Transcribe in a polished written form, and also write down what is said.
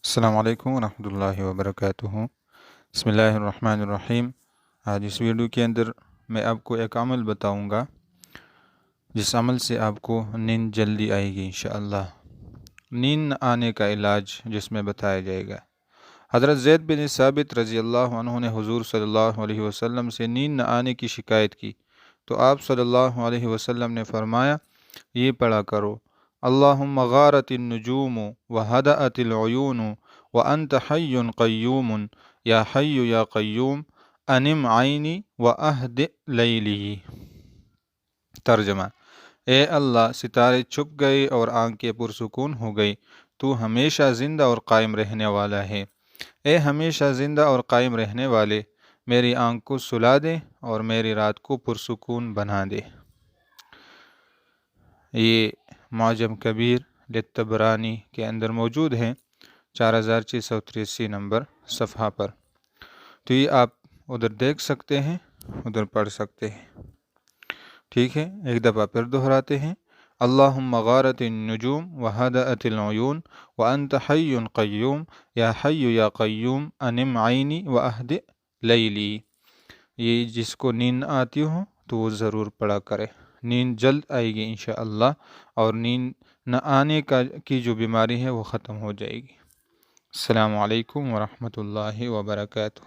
السلام علیکم ورحمۃ اللہ وبرکاتہ۔ بسم اللہ الرحمن الرحیم۔ آج اس ویڈیو کے اندر میں آپ کو ایک عمل بتاؤں گا جس عمل سے آپ کو نیند جلدی آئے گی انشاءاللہ۔ نیند نہ آنے کا علاج جس میں بتایا جائے گا۔ حضرت زید بن ثابت رضی اللہ عنہ نے حضور صلی اللہ علیہ وسلم سے نیند نہ آنے کی شکایت کی تو آپ صلی اللہ علیہ وسلم نے فرمایا، یہ پڑھا کرو: اللہم غارت النجوم وہدأت العیون وانت حی قیوم یا حی یا قیوم انم عینی واہدئ لیلی۔ ترجمہ: اے اللہ، ستارے چھپ گئے اور آنکھیں پرسکون ہو گئی، تو ہمیشہ زندہ اور قائم رہنے والا ہے۔ اے ہمیشہ زندہ اور قائم رہنے والے، میری آنکھ کو سلا دے اور میری رات کو پرسکون بنا دے۔ یہ معجم کبیر للطبرانی کے اندر موجود ہے، 4683 نمبر صفحہ پر۔ تو یہ آپ ادھر دیکھ سکتے ہیں، ادھر پڑھ سکتے ہیں۔ ٹھیک ہے، ایک دفعہ پھر دہراتے ہیں: اللہم غارت النجوم وہدأت العیون وانت حی قیوم یا حی یا قیوم انم عینی واہدئ لیلی۔ یہ جس کو نیند آتی ہو تو وہ ضرور پڑھا کرے، نیند جلد آئے گی انشاءاللہ، اور نیند نہ آنے کی جو بیماری ہے وہ ختم ہو جائے گی۔ السلام علیکم ورحمۃ اللہ وبرکاتہ۔